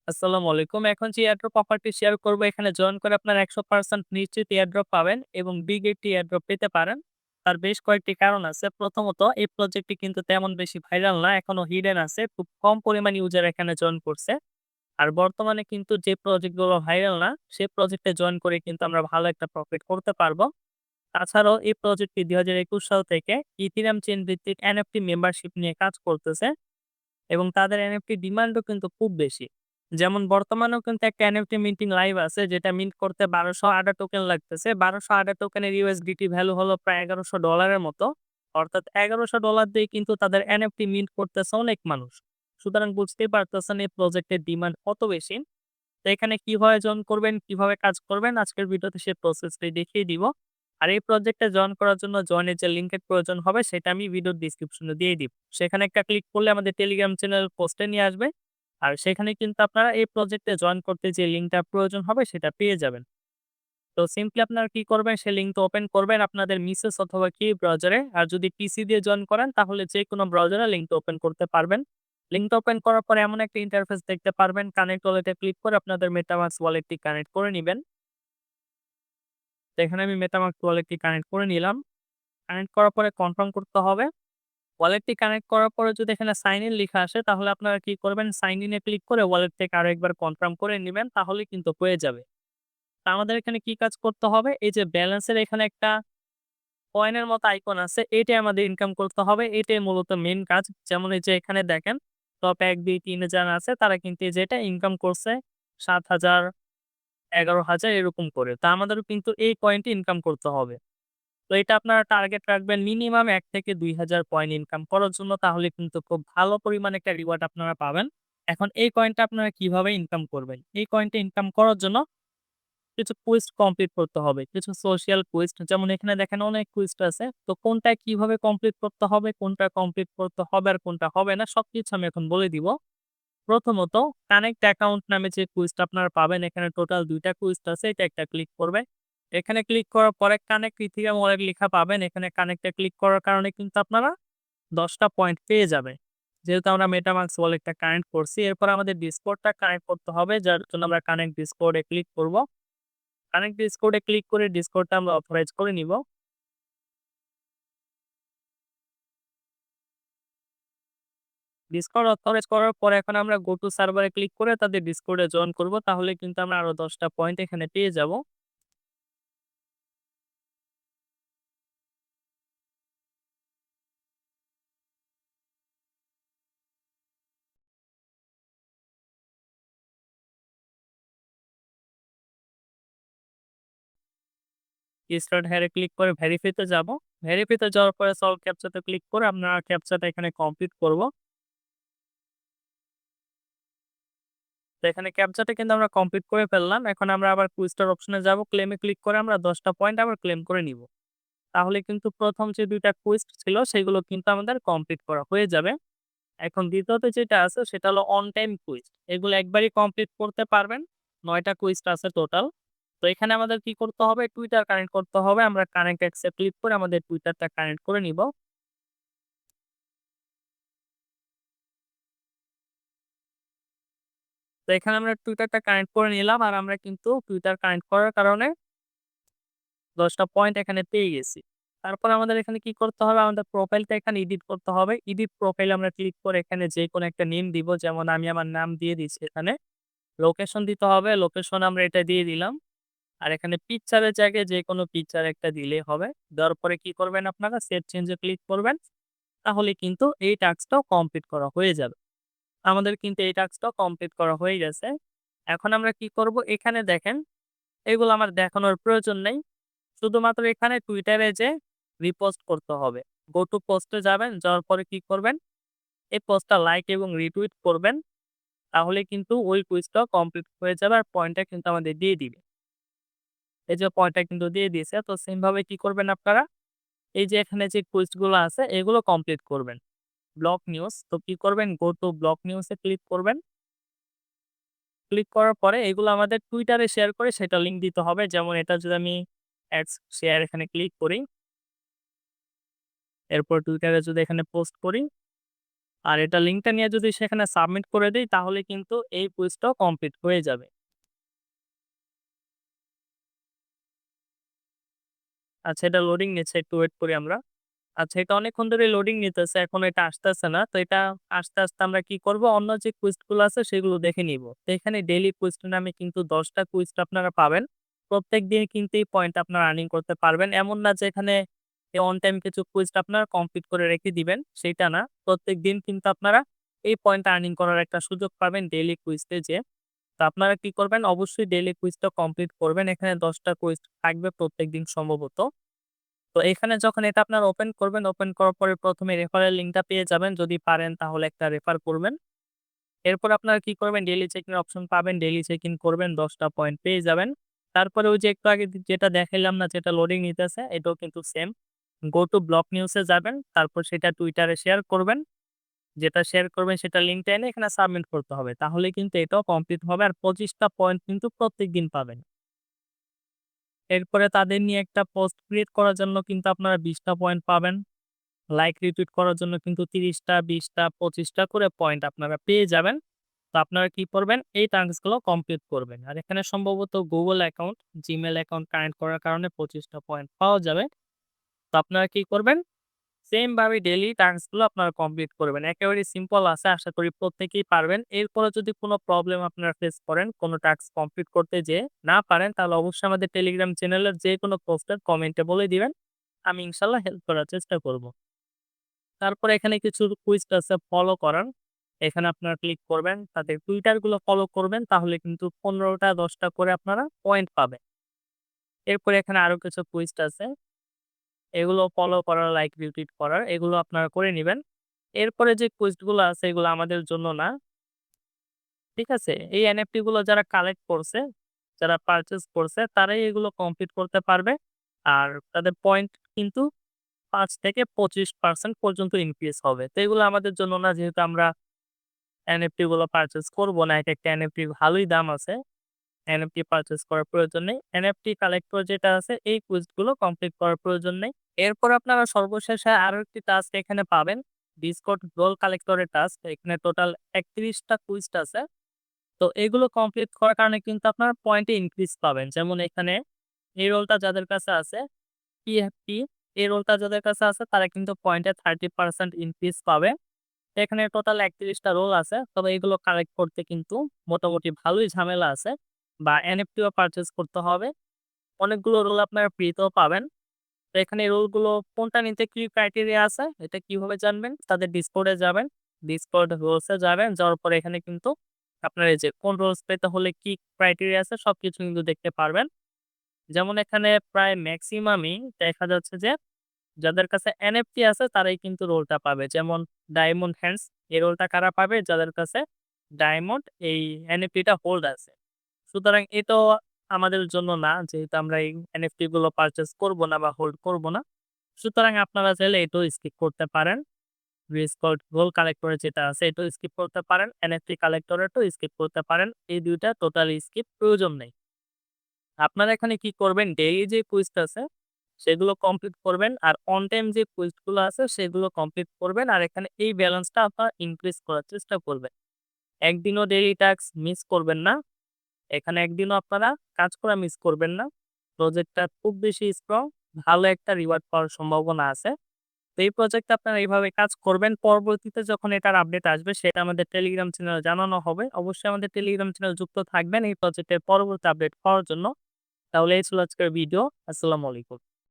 আসসালামু আলাইকুম। এখন যে এয়ারড্রপ অফারটি শেয়ার করব এখানে জয়েন করে আপনারা 100% নিশ্চিত এয়ারড্রপ পাবেন এবং বিগ একটি এয়ারড্রপ পেতে পারেন। তার বেশ কয়েকটি কারণ আছে। প্রথমত এই প্রজেক্টটি কিন্তু তেমন বেশি ভাইরাল না। এখনো হিডেন আছে। খুব কম পরিমাণ ইউজার এখানে জয়েন করছে। আর বর্তমানে কিন্তু যে প্রজেক্টগুলো ভাইরাল না, সে প্রজেক্টে জয়েন করে কিন্তু আমরা ভালো একটা প্রফিট করতে পারবো। তাছাড়াও এই প্রজেক্টটি ২০২১ সাল থেকে ইথিরিয়াম চেইন ভিত্তিক এনএফটি মেম্বারশিপ নিয়ে কাজ করতেছে। এবং তাদের এনএফটি ডিমান্ডও কিন্তু খুব বেশি। যেমন বর্তমানেও কিন্তু একটা এনএফটি মিন্টিং লাইভ আছে যেটা মিন্ট করতে ১২০০ ADA টোকেন লাগতেছে। ১২০০ ADA টোকেনের USDT ভ্যালু হলো প্রায় $১১০০ এর মতো। অর্থাৎ $১১০০ দিয়ে কিন্তু তাদের এনএফটি মিন্ট করতেছে অনেক মানুষ। সুতরাং বুঝতেই পারতেছেন এই প্রজেক্টের ডিমান্ড কত বেশি। তো এখানে কিভাবে জয়েন করবেন, কিভাবে কাজ করবেন আজকের ভিডিওতে সেই প্রসেসটাই দেখিয়ে দিব। আর এই প্রজেক্টে জয়েন করার জন্য জয়েনের যে লিঙ্কের প্রয়োজন হবে সেটা আমি ভিডিওর ডেসক্রিপশনে দিয়ে দিব। সেখানে একটা ক্লিক করলে আমাদের টেলিগ্রাম চ্যানেল পোস্টে নিয়ে আসবে। আর সেখানে কিন্তু আপনারা এই প্রজেক্টে জয়েন করতে যে লিঙ্কটা প্রয়োজন হবে সেটা পেয়ে যাবেন। তো সিম্পলি আপনারা কি করবেন সেই লিঙ্কটা ওপেন করবেন আপনাদের মিসেস অথবা কি ব্রাউজারে। আর যদি পিসি দিয়ে জয়েন করেন তাহলে যেকোনো ব্রাউজারে লিঙ্কটা ওপেন করতে পারবেন। লিঙ্কটা ওপেন করার পরে এমন একটা ইন্টারফেস দেখতে পারবেন। কানেক্ট ওয়ালেটে ক্লিক করে আপনাদের মেটামাস্ক ওয়ালেটটি কানেক্ট করে নিবেন। তো এখানে আমি মেটামাস্ক ওয়ালেটটি কানেক্ট করে নিলাম। কানেক্ট করার পরে কনফার্ম করতে হবে। ওয়ালেটটি কানেক্ট করার পরে যদি এখানে সাইন ইন লিখা আসে তাহলে আপনারা কি করবেন সাইন ইন এ ক্লিক করে ওয়ালেট থেকে আরো একবার কনফার্ম করে নিবেন তাহলেই কিন্তু হয়ে যাবে। তো আমাদের এখানে কি কাজ করতে হবে? এই যে ব্যালেন্সের এখানে একটা কয়েনের মতো আইকন আছে, এটাই আমাদের ইনকাম করতে হবে। এটাই মূলত মেইন কাজ। যেমন এই যে এখানে দেখেন টপ ১, ২, ৩ এ যারা আছে তারা কিন্তু এই যে এটা ইনকাম করছে ৭,০০০, ১১,০০০ এরকম করে। তো আমাদেরও কিন্তু এই কয়েনটি ইনকাম করতে হবে। তো এটা আপনারা টার্গেট রাখবেন মিনিমাম ১ থেকে ২,০০০ কয়েন ইনকাম করার জন্য। তাহলে কিন্তু খুব ভালো পরিমাণে একটা রিওয়ার্ড আপনারা পাবেন। এখন এই কয়েনটা আপনারা কিভাবে ইনকাম করবেন? এই কয়েনটা ইনকাম করার জন্য কিছু কুইজ কমপ্লিট করতে হবে। কিছু সোশ্যাল কুইজ যেমন এখানে দেখেন অনেক কুইজ আছে। তো কোনটা কিভাবে কমপ্লিট করতে হবে, কোনটা কমপ্লিট করতে হবে আর কোনটা হবে না সবকিছু আমি এখন বলে দিব। প্রথমত কানেক্ট অ্যাকাউন্ট নামে যে কুইজটা আপনারা পাবেন এখানে টোটাল ২ টা কুইজ আছে। এটা একটা ক্লিক করবে। এখানে ক্লিক করার পরে কানেক্ট ইথিরিয়াম ওয়ালেট লেখা পাবেন। এখানে কানেক্টে ক্লিক করার কারণে কিন্তু আপনারা ১০ টা পয়েন্ট পেয়ে যাবেন। যেহেতু আমরা মেটামাস্ক ওয়ালেটটা কানেক্ট করছি। এরপর আমাদের ডিসকর্ডটা কানেক্ট করতে হবে। যার জন্য আমরা কানেক্ট ডিসকর্ড এ ক্লিক করব। কানেক্ট ডিসকর্ড এ ক্লিক করে ডিসকর্ডটা আমরা অথরাইজ করে নিব। ডিসকর্ড অথরাইজ করার পরে এখন আমরা go to server A click করে তাদের ডিসকর্ডে জয়েন করব। তাহলে কিন্তু আমরা আরো ১০ টা পয়েন্ট এখানে পেয়ে যাব। স্টার্ট হেয়ার এ ক্লিক করে ভেরিফাই তে যাব। ভেরিফাই তে যাওয়ার পরে সলভ ক্যাপচা তে ক্লিক করে আমরা ক্যাপচাটা এখানে কমপ্লিট করব। তো এখানে ক্যাপচাটা কিন্তু আমরা কমপ্লিট করে ফেললাম। এখন আমরা আবার কুইজটার অপশনে যাব। ক্লেম এ ক্লিক করে আমরা ১০ টা পয়েন্ট আবার ক্লেম করে নিব। তাহলে কিন্তু ১ম যে ২ টা কুইজ ছিল সেগুলো কিন্তু আমাদের কমপ্লিট করা হয়ে যাবে। এখন দ্বিতীয়তে যেটা আছে সেটা হলো অন টাইম কুইজ। এগুলো একবারই কমপ্লিট করতে পারবেন। ৯ টা কুইজ আছে টোটাল। তো এখানে আমাদের কি করতে হবে? টুইটার কানেক্ট করতে হবে। আমরা কানেক্ট অ্যাক্স এ ক্লিক করে আমাদের টুইটারটা কানেক্ট করে নিব। তো এখানে আমরা টুইটারটা কানেক্ট করে নিলাম। আর আমরা কিন্তু টুইটার কানেক্ট করার কারণে ১০ টা পয়েন্ট এখানে পেয়ে গেছি। তারপর আমাদের এখানে কি করতে হবে? আমাদের প্রোফাইলটা এখানে এডিট করতে হবে। এডিট প্রোফাইল আমরা ক্লিক করে এখানে যেকোনো একটা নেম দিব। যেমন আমি আমার নাম দিয়ে দিচ্ছি এখানে। লোকেশন দিতে হবে। লোকেশন আমরা এটা দিয়ে দিলাম। আর এখানে পিকচারের জায়গায় যেকোনো পিকচার একটা দিলেই হবে। দেওয়ার পরে কি করবেন আপনারা? সেভ চেঞ্জ এ ক্লিক করবেন। তাহলে কিন্তু এই টাস্কটাও কমপ্লিট করা হয়ে যাবে। আমাদের কিন্তু এই টাস্কটাও কমপ্লিট করা হয়ে গেছে। এখন আমরা কি করব? এখানে দেখেন এগুলো আমার দেখানোর প্রয়োজন নেই। শুধুমাত্র এখানে টুইটারে যেয়ে রিপোস্ট করতে হবে। গো টু পোস্টে যাবেন, যাওয়ার পরে কি করবেন? এই পোস্টটা লাইক এবং রিটুইট করবেন। তাহলে কিন্তু ওই কুইজটাও কমপ্লিট হয়ে যাবে আর পয়েন্টটা কিন্তু আমাদের দিয়ে দিবে। এই যে পয়েন্টটা কিন্তু দিয়ে দিয়েছে। তো সেম ভাবে কি করবেন আপনারা? এই যে এখানে যে কুইজ গুলো আছে এগুলো কমপ্লিট করবেন। ব্লক নিউজ তো কি করবেন? গো to block news A click করবেন। ক্লিক করার পরে এগুলো আমাদের টুইটারে শেয়ার করে সেটা লিঙ্ক দিতে হবে। যেমন এটা যদি আমি এডস শেয়ার এখানে ক্লিক করি, এরপর টুইটারে যদি এখানে পোস্ট করি, আর এটা লিঙ্কটা নিয়ে যদি সেখানে সাবমিট করে দেই তাহলে কিন্তু এই কুইজটাও কমপ্লিট হয়ে যাবে। আচ্ছা, এটা লোডিং নিচ্ছে, একটু ওয়েট করি আমরা। আচ্ছা, এটা অনেকক্ষণ ধরে লোডিং নিতেছে। এখনো এটা আসতেছে না। তো এটা আসতে আমরা কি করব? অন্য যে কুইজ গুলো আছে সেগুলো দেখে নিব। তো এখানে ডেইলি কুইজ নামে কিন্তু ১০ টা কুইজ আপনারা পাবেন। প্রত্যেকদিন কিন্তু এই পয়েন্ট আপনারা আর্নিং করতে পারবেন। এমন না যে এখানে অন টাইম কিছু কুইজ আপনারা কমপ্লিট করে রেখে দিবেন, সেইটা না। প্রত্যেকদিন কিন্তু আপনারা এই পয়েন্ট আর্নিং করার একটা সুযোগ পাবেন ডেইলি কুইজে যেয়ে। তো আপনারা কি করবেন? অবশ্যই ডেইলি কুইজটা কমপ্লিট করবেন। এখানে ১০ টা কুইজ থাকবে প্রত্যেকদিন সম্ভবত। তো এখানে যখন এটা আপনারা ওপেন করবেন, ওপেন করার পরে ১ম এ রেফারেল লিঙ্কটা পেয়ে যাবেন। যদি পারেন তাহলে একটা রেফার করবেন। এরপর আপনারা কি করবেন? ডেইলি চেক-ইন এর অপশন পাবেন। ডেইলি চেক-ইন করবেন, ১০ টা পয়েন্ট পেয়ে যাবেন। তারপরে ওই যে একটু আগে যেটা দেখাইলাম না, যেটা লোডিং নিতেছে, এটাও কিন্তু same. Go to block news এ যাবেন। তারপর সেটা Twitter এ শেয়ার করবেন। যেটা শেয়ার করবেন সেটা লিঙ্কটা এনে এখানে সাবমিট করতে হবে। তাহলে কিন্তু এটাও কমপ্লিট হবে। আর ২৫ টা পয়েন্ট কিন্তু প্রত্যেকদিন পাবেন। এরপরে তাদের নিয়ে একটা পোস্ট ক্রিয়েট করার জন্য কিন্তু আপনারা ২০ টা পয়েন্ট পাবেন। লাইক রিটুইট করার জন্য কিন্তু ৩০ টা, ২০ টা, ২৫ টা করে পয়েন্ট আপনারা পেয়ে যাবেন। তো আপনারা কি করবেন? এই টাস্ক গুলো কমপ্লিট করবেন। আর এখানে সম্ভবত Google account, Gmail account connect করার কারণে ২৫ টা পয়েন্ট পাওয়া যাবে। তো আপনারা কি করবেন? সেম ভাবে ডেইলি টাস্ক গুলো আপনারা কমপ্লিট করবেন। একেবারেই সিম্পল আছে। আশা করি প্রত্যেকেই পারবেন। এরপরে যদি কোনো প্রবলেম আপনারা ফেস করেন, কোনো টাস্ক কমপ্লিট করতে যেয়ে না পারেন, তাহলে অবশ্যই আমাদের টেলিগ্রাম চ্যানেলের যেকোনো পোস্টের কমেন্টে বলে দিবেন। আমি ইনশাআল্লাহ হেল্প করার চেষ্টা করব। তারপরে এখানে কিছু কুইজ আছে ফলো করার। এখানে আপনারা ক্লিক করবেন। তাদের টুইটার গুলো ফলো করবেন। তাহলে কিন্তু ১৫ টা ১০ টা করে আপনারা পয়েন্ট পাবেন। এরপরে এখানে আরো কিছু কুইজ আছে। এগুলো ফলো করার, লাইক, রিটুইট করার, এগুলো আপনারা করে নিবেন। এরপরে যে কুইজ গুলো আছে এগুলো আমাদের জন্য না। ঠিক আছে? এই এনএফটি গুলো যারা কালেক্ট করছে, যারা পারচেজ করছে তারাই এগুলো কমপ্লিট করতে পারবে। আর তাদের পয়েন্ট কিন্তু ৫ থেকে ২৫% পর্যন্ত ইনক্রিজ হবে। তো এগুলো আমাদের জন্য না, যেহেতু আমরা এনএফটি গুলো পারচেজ করব না। একেকটা এনএফটি ভালোই দাম আছে। এনএফটি পারচেজ করার প্রয়োজন নেই। এনএফটি কালেক্টর যেটা আছে এই কুইজ গুলো কমপ্লিট করার প্রয়োজন নেই। এরপর আপনারা সর্বশেষে আরো একটি টাস্ক এখানে পাবেন। ডিসকর্ড রোল কালেক্টরের টাস্ক। এখানে টোটাল ৩১ টা কুইজ আছে। তো এগুলো কমপ্লিট করার কারণে কিন্তু আপনার পয়েন্টে ইনক্রিজ পাবেন। যেমন এখানে এই রোলটা যাদের কাছে আছে, PFP, এই রোলটা যাদের কাছে আছে তারা কিন্তু পয়েন্টে 30% ইনক্রিজ পাবে। এখানে টোটাল ৩১ টা রোল আছে। তবে এগুলো কালেক্ট করতে কিন্তু মোটামুটি ভালোই ঝামেলা আছে, বা এনএফটিও পারচেজ করতে হবে। অনেকগুলো রোল আপনারা ফ্রিতেও পাবেন। তো এখানে এই রোলগুলো কোনটা নিতে কি ক্রাইটেরিয়া আছে, এটা কিভাবে জানবেন? তাদের ডিসকর্ডে যাবেন। ডিসকর্ড রোলসে যাবেন। যাওয়ার পরে এখানে কিন্তু আপনার এই যে কোন রোলস পেতে হলে কি ক্রাইটেরিয়া আছে সবকিছু কিন্তু দেখতে পারবেন। যেমন এখানে প্রায় মেক্সিমামই দেখা যাচ্ছে যে যাদের কাছে এনএফটি আছে তারাই কিন্তু রোলটা পাবে। যেমন ডায়মন্ড হ্যান্ডস, এই রোলটা কারা পাবে? যাদের কাছে ডায়মন্ড এই এনএফটিটা হোল্ড আছে। সুতরাং এটাও আমাদের জন্য না, যেহেতু আমরা এই এনএফটি গুলো পারচেজ করব না বা হোল্ড করব না। সুতরাং আপনারা চাইলে এটাও স্কিপ করতে পারেন। ডিসকর্ড রোল কালেক্টরে যেটা আছে এটাও স্কিপ করতে পারেন। এনএফটি কালেক্টরেরটাও স্কিপ করতে পারেন। এই ২ টা টোটালি স্কিপ, প্রয়োজন নেই। আপনারা এখানে কি করবেন? ডেইলি যে কুইজটা আছে সেগুলো কমপ্লিট করবেন। আর অন টাইম যে কুইজ গুলো আছে সেগুলো কমপ্লিট করবেন। আর এখানে এই ব্যালেন্সটা আপনারা ইনক্রিজ করার চেষ্টা করবেন। একদিনও ডেইলি টাস্ক মিস করবেন না। এখানে একদিনও আপনারা কাজ করা মিস করবেন না। প্রজেক্টটা খুব বেশি স্ট্রং, ভালো একটা রিওয়ার্ড পাওয়ার সম্ভাবনা আছে। তো এই প্রজেক্টে আপনারা এইভাবে কাজ করবেন। পরবর্তীতে যখন এটার আপডেট আসবে সেটা আমাদের টেলিগ্রাম চ্যানেলে জানানো হবে। অবশ্যই আমাদের টেলিগ্রাম চ্যানেলে যুক্ত থাকবেন এই প্রজেক্টের পরবর্তী আপডেট পাওয়ার জন্য। তাহলে এই ছিল আজকের ভিডিও। আসসালামু আলাইকুম।